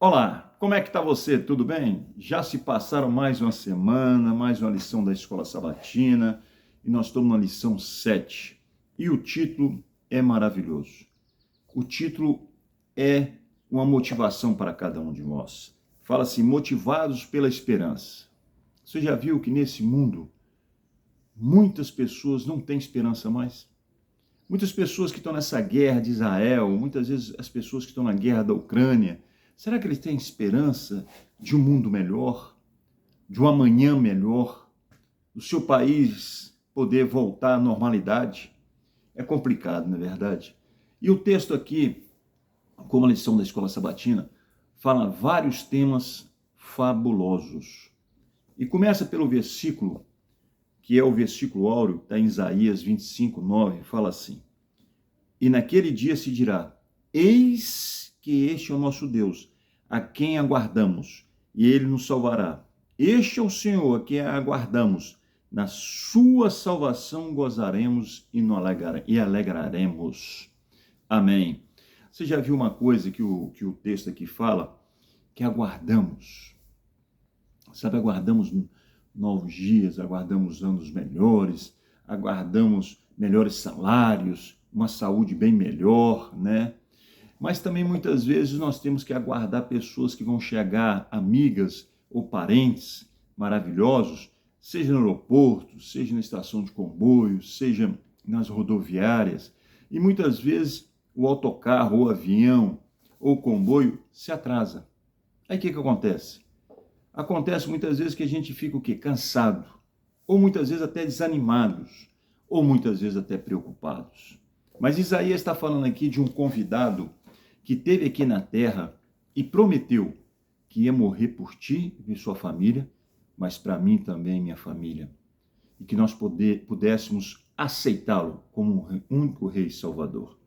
Olá, como é que está você? Tudo bem? Já se passaram mais uma semana, mais uma lição da Escola Sabatina e nós estamos na lição 7. E o título é maravilhoso. O título é uma motivação para cada um de nós. Fala assim, motivados pela esperança. Você já viu que nesse mundo muitas pessoas não têm esperança mais? Muitas pessoas que estão nessa guerra de Israel, muitas vezes as pessoas que estão na guerra da Ucrânia, será que eles têm esperança de um mundo melhor, de um amanhã melhor, do seu país poder voltar à normalidade? É complicado, não é verdade? E o texto aqui, como a lição da Escola Sabatina, fala vários temas fabulosos. E começa pelo versículo, que é o versículo áureo, está em Isaías 25, 9, fala assim: E naquele dia se dirá, eis que este é o nosso Deus, a quem aguardamos, e ele nos salvará. Este é o Senhor, a quem aguardamos. Na sua salvação gozaremos e alegraremos. Amém. Você já viu uma coisa que o texto aqui fala? Que aguardamos. Sabe, aguardamos novos dias, aguardamos anos melhores, aguardamos melhores salários, uma saúde bem melhor, né? Mas também muitas vezes nós temos que aguardar pessoas que vão chegar, amigas ou parentes maravilhosos, seja no aeroporto, seja na estação de comboio, seja nas rodoviárias. E muitas vezes o autocarro, ou o avião, ou o comboio se atrasa. Aí o que acontece? Acontece muitas vezes que a gente fica o quê? Cansado, ou muitas vezes até desanimados, ou muitas vezes até preocupados. Mas Isaías está falando aqui de um convidado que esteve aqui na terra e prometeu que ia morrer por ti e sua família, mas para mim também, minha família, e que nós pudéssemos aceitá-lo como um único Rei Salvador.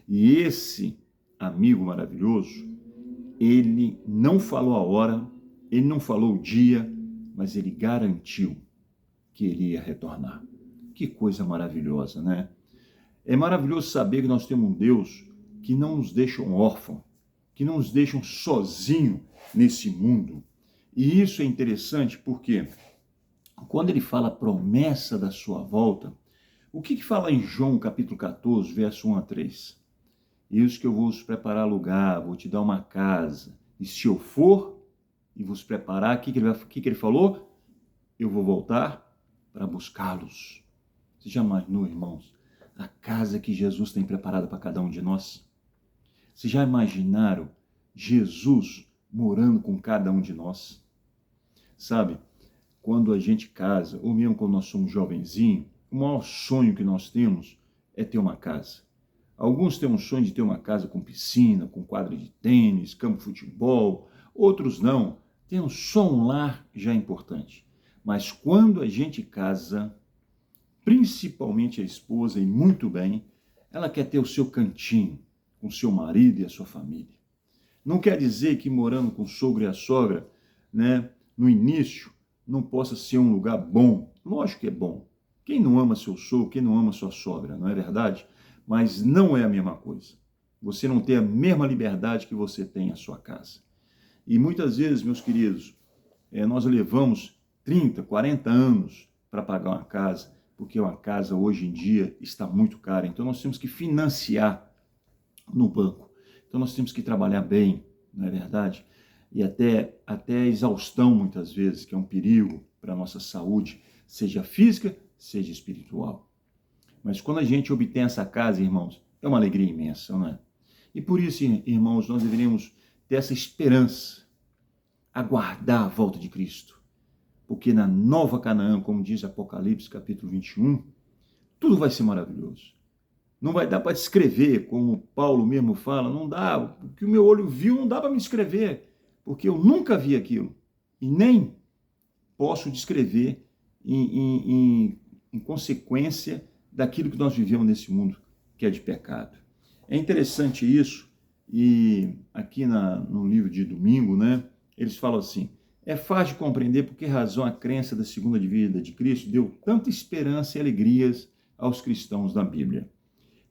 E esse amigo maravilhoso, ele não falou a hora, ele não falou o dia, mas ele garantiu que ele ia retornar. Que coisa maravilhosa, né? É maravilhoso saber que nós temos um Deus que não nos deixa órfãos, que não nos deixa sozinhos nesse mundo. E isso é interessante porque quando ele fala a promessa da sua volta, o que fala em João capítulo 14, verso 1 a 3? Isso que eu vou vos preparar lugar, vou te dar uma casa, e se eu for e vos preparar, o que ele falou? Eu vou voltar para buscá-los. Você já imaginou, irmãos, a casa que Jesus tem preparada para cada um de nós? Vocês já imaginaram Jesus morando com cada um de nós? Sabe, quando a gente casa, ou mesmo quando nós somos jovenzinhos, o maior sonho que nós temos é ter uma casa. Alguns têm um sonho de ter uma casa com piscina, com quadra de tênis, campo de futebol. Outros não. Tem só um lar já importante. Mas quando a gente casa, principalmente a esposa, e muito bem, ela quer ter o seu cantinho com seu marido e a sua família. Não quer dizer que morando com o sogro e a sogra, né, no início, não possa ser um lugar bom. Lógico que é bom. Quem não ama seu sogro, quem não ama sua sogra, não é verdade? Mas não é a mesma coisa. Você não tem a mesma liberdade que você tem em sua casa. E muitas vezes, meus queridos, nós levamos 30, 40 anos para pagar uma casa, porque uma casa hoje em dia está muito cara. Então nós temos que financiar no banco. Então nós temos que trabalhar bem, não é verdade? E até a exaustão muitas vezes, que é um perigo para a nossa saúde, seja física, seja espiritual. Mas quando a gente obtém essa casa, irmãos, é uma alegria imensa, não é? E por isso, irmãos, nós deveríamos ter essa esperança, aguardar a volta de Cristo. Porque na nova Canaã, como diz Apocalipse capítulo 21, tudo vai ser maravilhoso. Não vai dar para descrever, como Paulo mesmo fala, não dá, o que o meu olho viu não dá para me descrever, porque eu nunca vi aquilo. E nem posso descrever em consequência daquilo que nós vivemos nesse mundo, que é de pecado. É interessante isso, e aqui no livro de domingo, né, eles falam assim, é fácil de compreender por que razão a crença da segunda vida de Cristo deu tanta esperança e alegrias aos cristãos da Bíblia.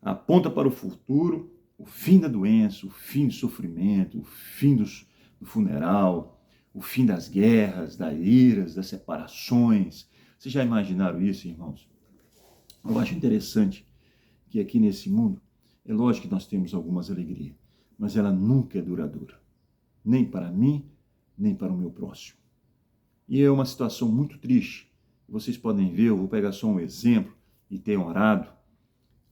Aponta para o futuro, o fim da doença, o fim do sofrimento, o fim do funeral, o fim das guerras, das iras, das separações. Vocês já imaginaram isso, irmãos? Eu acho interessante que aqui nesse mundo, é lógico que nós temos algumas alegrias, mas ela nunca é duradoura. Nem para mim, nem para o meu próximo. E é uma situação muito triste. Vocês podem ver, eu vou pegar só um exemplo, e tenho orado,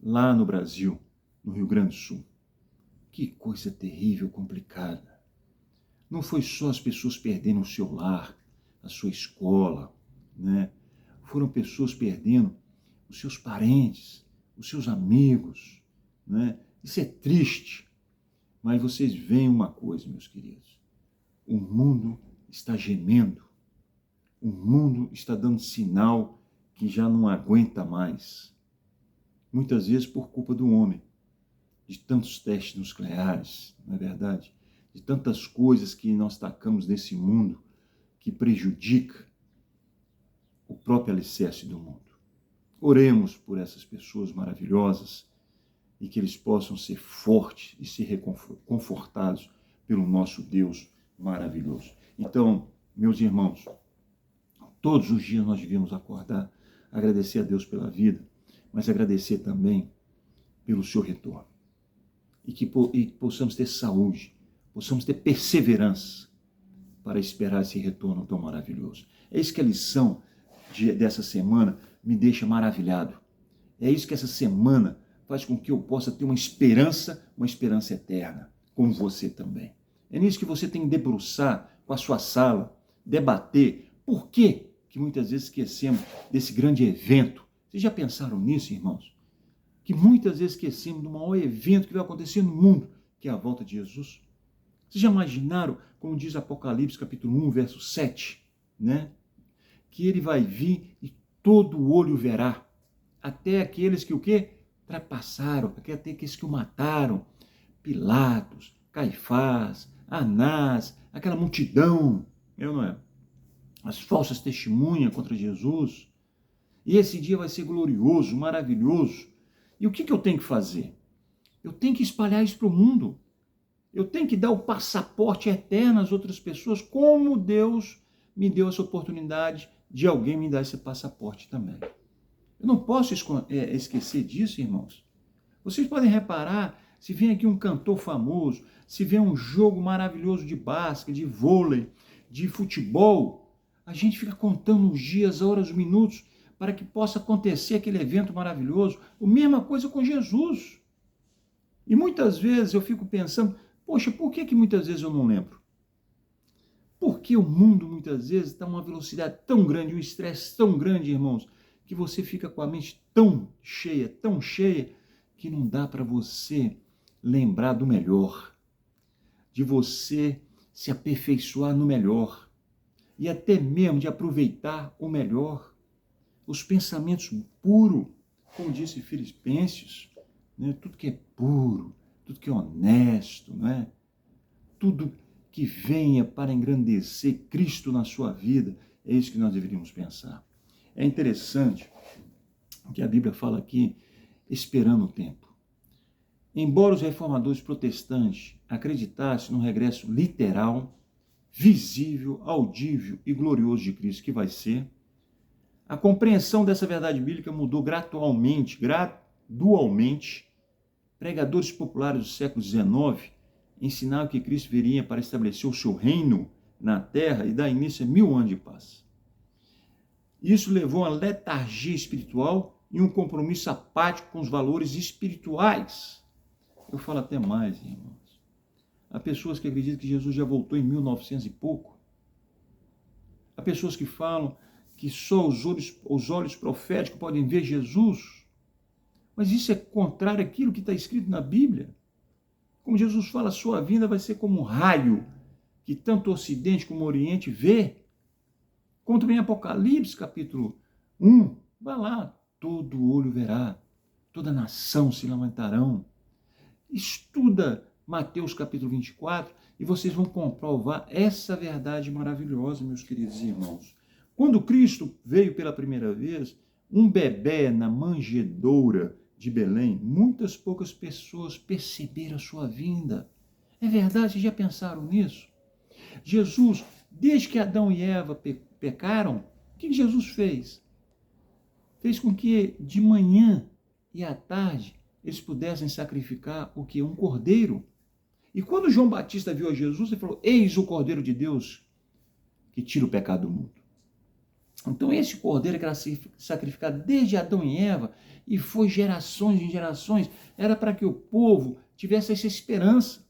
lá no Brasil, no Rio Grande do Sul. Que coisa terrível, complicada. Não foi só as pessoas perdendo o seu lar, a sua escola, né? Foram pessoas perdendo os seus parentes, os seus amigos, né? Isso é triste. Mas vocês veem uma coisa, meus queridos. O mundo está gemendo. O mundo está dando sinal que já não aguenta mais. Muitas vezes por culpa do homem. De tantos testes nucleares, não é verdade? De tantas coisas que nós tacamos nesse mundo que prejudica o próprio alicerce do mundo. Oremos por essas pessoas maravilhosas e que eles possam ser fortes e ser confortados pelo nosso Deus maravilhoso. Então, meus irmãos, todos os dias nós devemos acordar, agradecer a Deus pela vida, mas agradecer também pelo seu retorno. E que possamos ter saúde, possamos ter perseverança para esperar esse retorno tão maravilhoso. É isso que a lição dessa semana me deixa maravilhado. É isso que essa semana faz com que eu possa ter uma esperança eterna, como você também. É nisso que você tem que debruçar com a sua sala, debater por que muitas vezes esquecemos desse grande evento. Vocês já pensaram nisso, irmãos? Que muitas vezes esquecemos do maior evento que vai acontecer no mundo, que é a volta de Jesus. Vocês já imaginaram, como diz Apocalipse, capítulo 1, verso 7, né? Que ele vai vir e todo olho verá, até aqueles que o quê? Trapassaram, até aqueles que o mataram, Pilatos, Caifás, Anás, aquela multidão, não é? As falsas testemunhas contra Jesus. E esse dia vai ser glorioso, maravilhoso. E o que eu tenho que fazer? Eu tenho que espalhar isso para o mundo. Eu tenho que dar o passaporte eterno às outras pessoas, como Deus me deu essa oportunidade de alguém me dar esse passaporte também. Eu não posso esquecer disso, irmãos. Vocês podem reparar, se vem aqui um cantor famoso, se vem um jogo maravilhoso de basquete, de vôlei, de futebol, a gente fica contando os dias, horas, minutos, para que possa acontecer aquele evento maravilhoso. A mesma coisa com Jesus. E muitas vezes eu fico pensando, poxa, por que muitas vezes eu não lembro? Porque o mundo muitas vezes está uma velocidade tão grande, um estresse tão grande, irmãos, que você fica com a mente tão cheia, que não dá para você lembrar do melhor, de você se aperfeiçoar no melhor e até mesmo de aproveitar o melhor. Os pensamentos puros, como disse Filipenses, né? Tudo que é puro, tudo que é honesto, né? Tudo que venha para engrandecer Cristo na sua vida, é isso que nós deveríamos pensar. É interessante que a Bíblia fala aqui, esperando o tempo. Embora os reformadores protestantes acreditassem no regresso literal, visível, audível e glorioso de Cristo, que vai ser, a compreensão dessa verdade bíblica mudou gradualmente. Pregadores populares do século XIX ensinaram que Cristo viria para estabelecer o seu reino na terra e dar início a 1000 anos de paz. Isso levou a letargia espiritual e um compromisso apático com os valores espirituais. Eu falo até mais, irmãos. Há pessoas que acreditam que Jesus já voltou em 1900 e pouco. Há pessoas que falam que só os olhos proféticos podem ver Jesus. Mas isso é contrário àquilo que está escrito na Bíblia. Como Jesus fala, a sua vinda vai ser como um raio que tanto o Ocidente como o Oriente vê. Como também Apocalipse, capítulo 1, vai lá, todo olho verá, toda nação se lamentarão. Estuda Mateus capítulo 24 e vocês vão comprovar essa verdade maravilhosa, meus queridos irmãos. Quando Cristo veio pela primeira vez, um bebê na manjedoura de Belém, muitas poucas pessoas perceberam a sua vinda. É verdade, já pensaram nisso? Jesus, desde que Adão e Eva pecaram, o que Jesus fez? Fez com que de manhã e à tarde eles pudessem sacrificar o que? Um cordeiro. E quando João Batista viu a Jesus, ele falou: eis o Cordeiro de Deus que tira o pecado do mundo. Então esse cordeiro que era sacrificado desde Adão e Eva e foi gerações em gerações, era para que o povo tivesse essa esperança.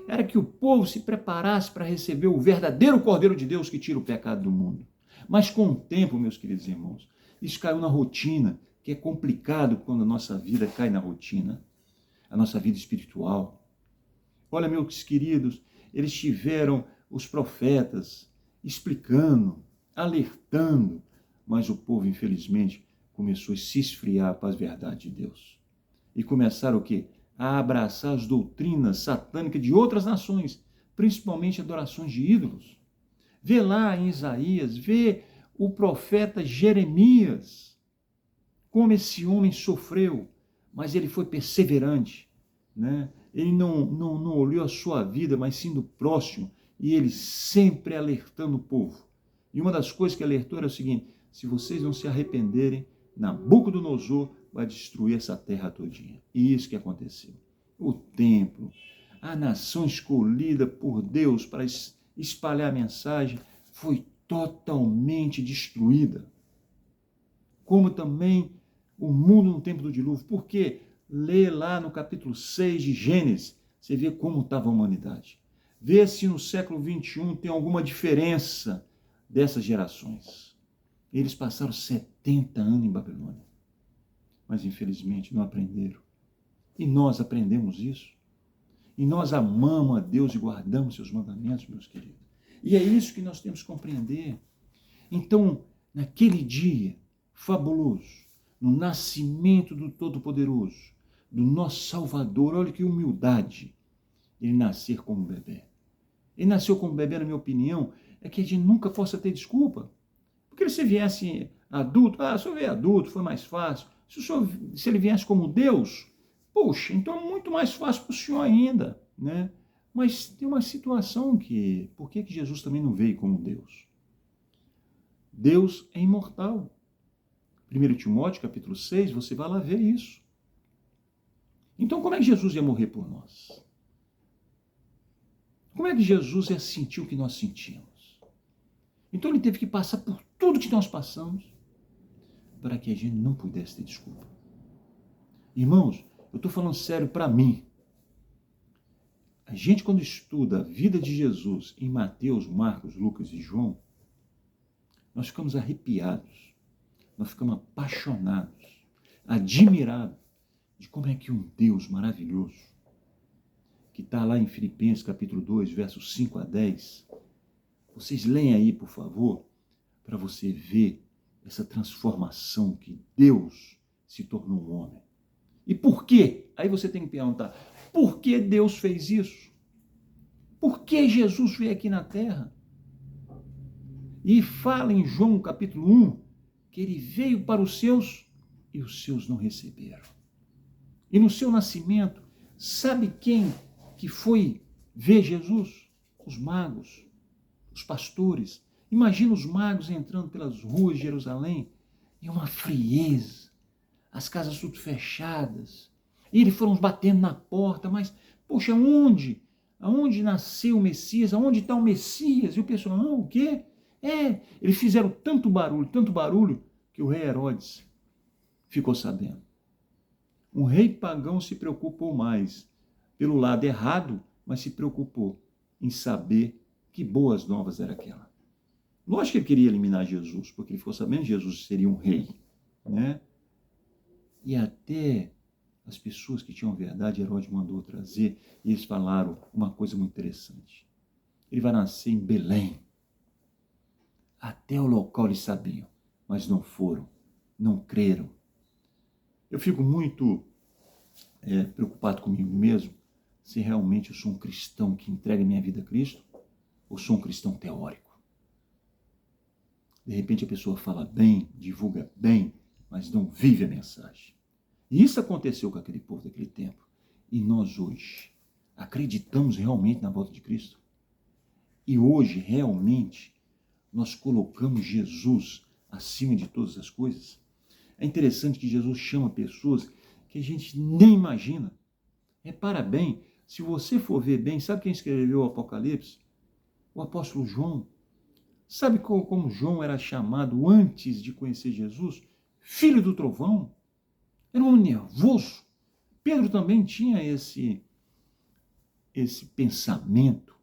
Era que o povo se preparasse para receber o verdadeiro Cordeiro de Deus que tira o pecado do mundo. Mas com o tempo, meus queridos irmãos, isso caiu na rotina, que é complicado quando a nossa vida cai na rotina, a nossa vida espiritual. Olha, meus queridos, eles tiveram os profetas explicando, alertando, mas o povo, infelizmente, começou a se esfriar para as verdades de Deus. E começaram o quê? A abraçar as doutrinas satânicas de outras nações, principalmente adorações de ídolos. Vê lá em Isaías, vê o profeta Jeremias, como esse homem sofreu, mas ele foi perseverante, né? Ele não olhou a sua vida, mas sim do próximo, e ele sempre alertando o povo. E uma das coisas que alertou era o seguinte: se vocês não se arrependerem, Nabucodonosor vai destruir essa terra todinha. E isso que aconteceu. O templo, a nação escolhida por Deus para espalhar a mensagem, foi totalmente destruída. Como também o mundo no tempo do dilúvio. Por quê? Lê lá no capítulo 6 de Gênesis, você vê como estava a humanidade. Vê se no século 21 tem alguma diferença dessas gerações. Eles passaram 70 anos em Babilônia, mas infelizmente não aprenderam. E nós aprendemos isso. E nós amamos a Deus e guardamos seus mandamentos, meus queridos. E é isso que nós temos que compreender. Então, naquele dia fabuloso, no nascimento do Todo-Poderoso, do nosso Salvador, olha que humildade, ele nascer como bebê. Ele nasceu como bebê, na minha opinião, é que a gente nunca possa ter desculpa. Porque se viesse adulto, se o senhor veio adulto, foi mais fácil. Se ele viesse como Deus, poxa, então é muito mais fácil para o senhor ainda, né? Mas tem uma situação que, por que Jesus também não veio como Deus? Deus é imortal. 1 Timóteo, capítulo 6, você vai lá ver isso. Então, como é que Jesus ia morrer por nós? Como é que Jesus ia sentir o que nós sentimos? Então, ele teve que passar por tudo que nós passamos para que a gente não pudesse ter desculpa. Irmãos, eu estou falando sério para mim. A gente, quando estuda a vida de Jesus em Mateus, Marcos, Lucas e João, nós ficamos arrepiados, nós ficamos apaixonados, admirados de como é que um Deus maravilhoso, que está lá em Filipenses capítulo 2, versos 5 a 10, vocês leem aí, por favor, para você ver essa transformação que Deus se tornou um homem. E por quê? Aí você tem que perguntar, por que Deus fez isso? Por que Jesus veio aqui na terra? E fala em João capítulo 1, que ele veio para os seus e os seus não receberam. E no seu nascimento, sabe quem que foi ver Jesus? Os magos, os pastores. Imagina os magos entrando pelas ruas de Jerusalém e uma frieza, as casas tudo fechadas. E eles foram batendo na porta, mas, poxa, onde? Aonde nasceu o Messias? Aonde está o Messias? E o pessoal, não, o quê? Eles fizeram tanto barulho, que o rei Herodes ficou sabendo. Um rei pagão se preocupou mais pelo lado errado, mas se preocupou em saber que boas novas era aquela. Lógico que ele queria eliminar Jesus, porque ele ficou sabendo que Jesus seria um rei, né? E até as pessoas que tinham verdade, Herodes mandou trazer, e eles falaram uma coisa muito interessante. Ele vai nascer em Belém. Até o local eles sabiam, mas não foram, não creram. Eu fico muito preocupado comigo mesmo, se realmente eu sou um cristão que entrega minha vida a Cristo, ou sou um cristão teórico. De repente a pessoa fala bem, divulga bem, mas não vive a mensagem. E isso aconteceu com aquele povo daquele tempo. E nós hoje acreditamos realmente na volta de Cristo? E hoje, realmente, nós colocamos Jesus acima de todas as coisas. É interessante que Jesus chama pessoas que a gente nem imagina. Repara bem, se você for ver bem, sabe quem escreveu o Apocalipse? O apóstolo João. Sabe como João era chamado antes de conhecer Jesus? Filho do trovão. Era um homem nervoso. Pedro também tinha esse pensamento,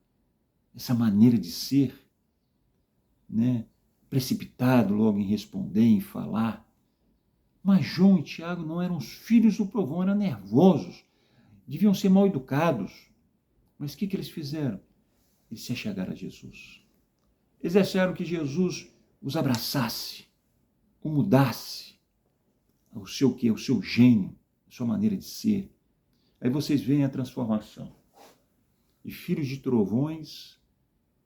essa maneira de ser, né? Precipitado logo em responder, em falar. Mas João e Tiago não eram os filhos do trovão, eram nervosos, deviam ser mal educados. Mas o que eles fizeram? Eles se achegaram a Jesus. Eles acharam que Jesus os abraçasse, o mudasse, o seu quê? O seu gênio, a sua maneira de ser. Aí vocês veem a transformação. De filhos de trovões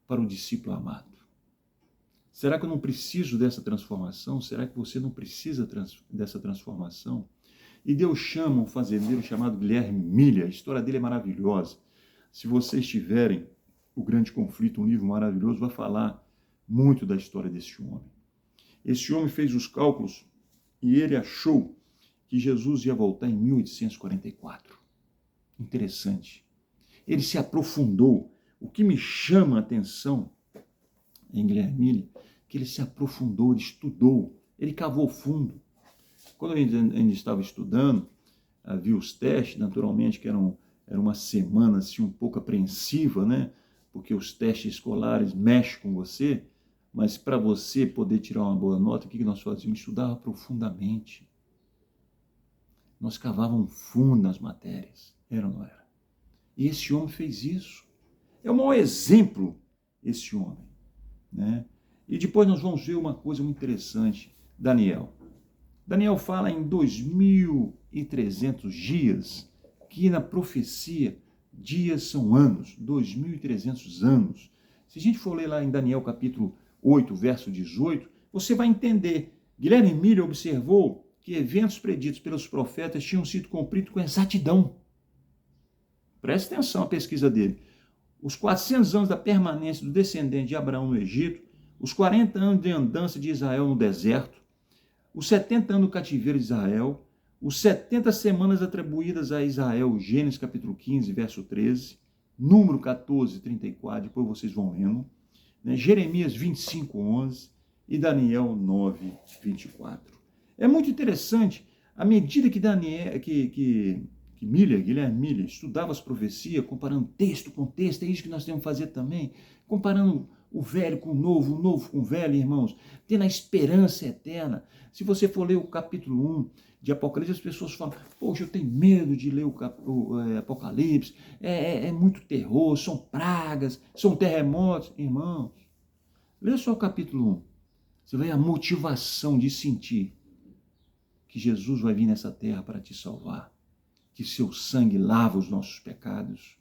para o discípulo amado. Será que eu não preciso dessa transformação? Será que você não precisa dessa transformação? E Deus chama um fazendeiro chamado Guilherme Milha. A história dele é maravilhosa. Se vocês tiverem O Grande Conflito, um livro maravilhoso, vai falar muito da história desse homem. Esse homem fez os cálculos e ele achou que Jesus ia voltar em 1844. Interessante. Ele se aprofundou. O que me chama a atenção em Guilherme Milha, que ele se aprofundou, ele estudou, ele cavou fundo. Quando eu ainda estava estudando, havia os testes, naturalmente, que era uma semana assim, um pouco apreensiva, né? Porque os testes escolares mexem com você, mas para você poder tirar uma boa nota, o que nós fazíamos? Estudava profundamente. Nós cavávamos fundo nas matérias, era ou não era? E esse homem fez isso. É o maior exemplo, esse homem, né? E depois nós vamos ver uma coisa muito interessante, Daniel. Daniel fala em 2.300 dias, que na profecia, dias são anos, 2.300 anos. Se a gente for ler lá em Daniel capítulo 8, verso 18, você vai entender. Guilherme Milha observou que eventos preditos pelos profetas tinham sido cumpridos com exatidão. Preste atenção à pesquisa dele. Os 400 anos da permanência do descendente de Abraão no Egito, os 40 anos de andança de Israel no deserto, os 70 anos do cativeiro de Israel, os 70 semanas atribuídas a Israel, Gênesis capítulo 15, verso 13, Número 14, 34, depois vocês vão lendo, né? Jeremias 25, 11 e Daniel 9, 24. É muito interessante, à medida que Guilherme Milha estudava as profecias, comparando texto com texto, é isso que nós temos que fazer também, comparando o velho com o novo com o velho, irmãos, tendo a esperança eterna. Se você for ler o capítulo 1 de Apocalipse, as pessoas falam, poxa, eu tenho medo de ler o Apocalipse, é muito terror, são pragas, são terremotos. Irmãos, lê só o capítulo 1, você vai ver a motivação de sentir que Jesus vai vir nessa terra para te salvar, que seu sangue lava os nossos pecados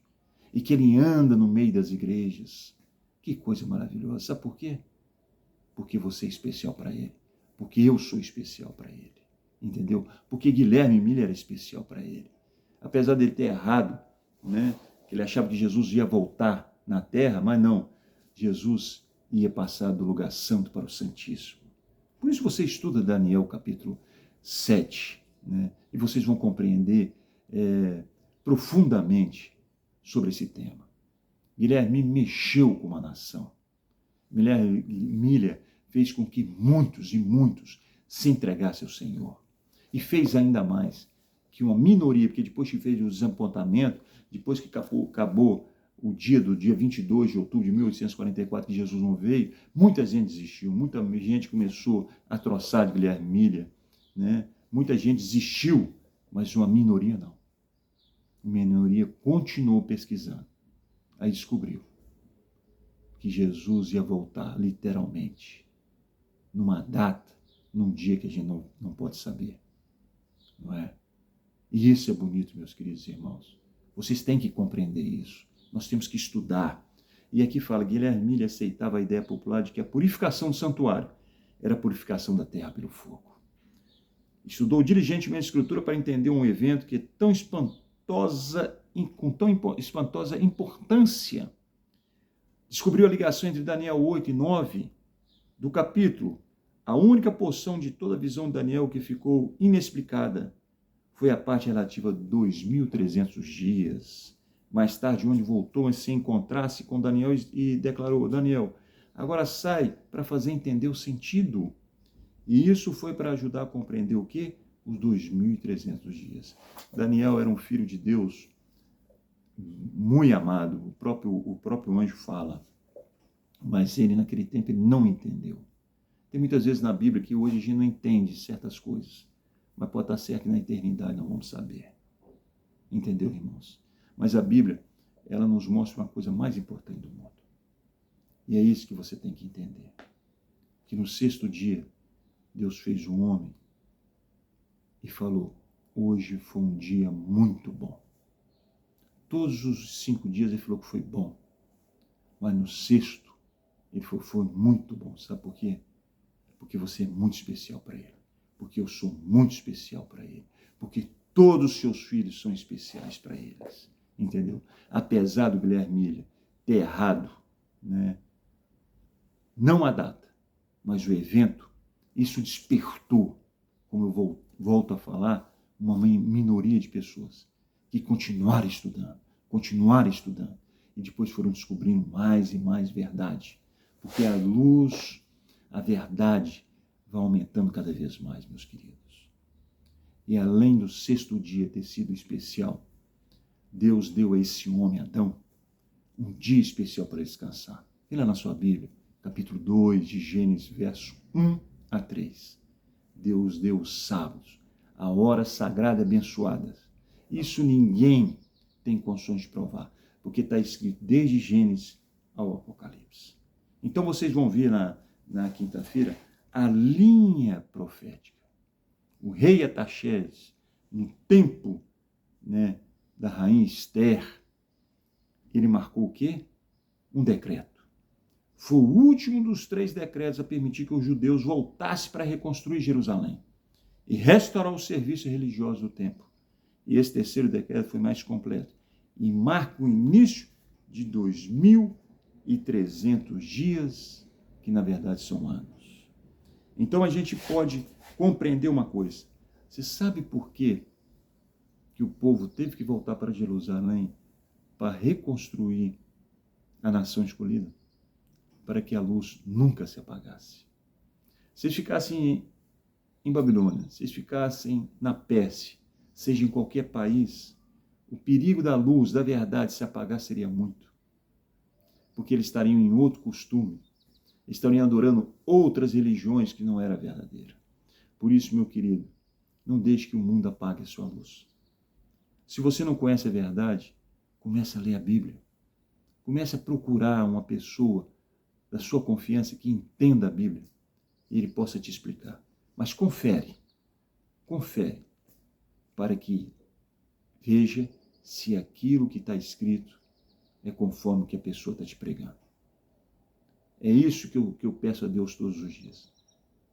e que ele anda no meio das igrejas. Que coisa maravilhosa. Sabe por quê? Porque você é especial para ele. Porque eu sou especial para ele. Entendeu? Porque Guilherme Milha era especial para ele. Apesar dele ter errado, né? Que ele achava que Jesus ia voltar na terra, mas não. Jesus ia passar do lugar santo para o Santíssimo. Por isso você estuda Daniel capítulo 7, né? E vocês vão compreender profundamente sobre esse tema. Guilherme mexeu com uma nação. Guilherme Milha fez com que muitos e muitos se entregassem ao Senhor. E fez ainda mais que uma minoria, porque depois que fez o desapontamento, depois que acabou o dia 22 de outubro de 1844, que Jesus não veio, muita gente desistiu, muita gente começou a troçar de Guilherme Milha, né? Muita gente desistiu, mas uma minoria não. Uma minoria continuou pesquisando. Aí descobriu que Jesus ia voltar, literalmente, numa data, num dia que a gente não pode saber. Não é? E isso é bonito, meus queridos irmãos. Vocês têm que compreender isso. Nós temos que estudar. E aqui fala, Guilherme Milha aceitava a ideia popular de que a purificação do santuário era a purificação da terra pelo fogo. Estudou diligentemente a Escritura para entender um evento que é tão espantosa, com tão espantosa importância, Descobriu a ligação entre Daniel 8 e 9 do capítulo. A única porção de toda a visão de Daniel que ficou inexplicada foi a parte relativa a 2.300 dias. Mais tarde, onde voltou a se encontrar-se com Daniel e declarou: Daniel, agora sai para fazer entender o sentido. E isso foi para ajudar a compreender o quê? Os 2.300 dias. Daniel era um filho de Deus muito amado. O próprio anjo fala. Mas ele, naquele tempo, ele não entendeu. Tem muitas vezes na Bíblia que hoje a gente não entende certas coisas. Mas pode estar certo que na eternidade não vamos saber. Entendeu, irmãos? Mas a Bíblia, ela nos mostra uma coisa mais importante do mundo. E é isso que você tem que entender. Que no sexto dia, Deus fez o homem e falou: hoje foi um dia muito bom. Todos os 5 dias ele falou que foi bom. Mas no sexto, ele falou que foi muito bom. Sabe por quê? Porque você é muito especial para ele. Porque eu sou muito especial para ele. Porque todos os seus filhos são especiais para eles. Entendeu? Apesar do Guilherme Milha ter errado, né? Não a data, mas o evento, isso despertou, como eu volto a falar, uma minoria de pessoas que continuaram estudando. E depois foram descobrindo mais e mais verdade. Porque a luz, a verdade, vai aumentando cada vez mais, meus queridos. E além do sexto dia ter sido especial, Deus deu a esse homem, Adão, um dia especial para descansar. E lá na sua Bíblia, capítulo 2 de Gênesis, verso 1 a 3. Deus deu os sábados, a hora sagrada e abençoada. Isso ninguém tem condições de provar, porque está escrito desde Gênesis ao Apocalipse. Então vocês vão ver na quinta-feira a linha profética. O rei Ataxerxes, no tempo, né, da rainha Esther, ele marcou o quê? Um decreto. Foi o último dos 3 decretos a permitir que os judeus voltassem para reconstruir Jerusalém e restaurar o serviço religioso do templo. E esse terceiro decreto foi mais completo e marca o início de 2.300 dias, que na verdade são anos. Então a gente pode compreender uma coisa. Você sabe por quê que o povo teve que voltar para Jerusalém para reconstruir a nação escolhida? Para que a luz nunca se apagasse. Se eles ficassem em Babilônia, se eles ficassem na Pérsia, seja em qualquer país, o perigo da luz, da verdade se apagar seria muito. Porque eles estariam em outro costume, estariam adorando outras religiões que não era verdadeira. Por isso, meu querido, não deixe que o mundo apague a sua luz. Se você não conhece a verdade, comece a ler a Bíblia. Comece a procurar uma pessoa da sua confiança que entenda a Bíblia e ele possa te explicar. Mas confere, para que veja se aquilo que está escrito é conforme o que a pessoa está te pregando. É isso que eu peço a Deus todos os dias,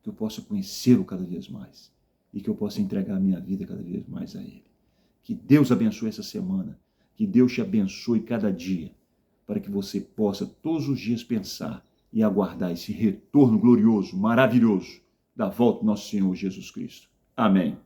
que eu possa conhecê-lo cada vez mais e que eu possa entregar a minha vida cada vez mais a Ele. Que Deus abençoe essa semana, que Deus te abençoe cada dia, para que você possa todos os dias pensar e aguardar esse retorno glorioso, maravilhoso, da volta do nosso Senhor Jesus Cristo. Amém.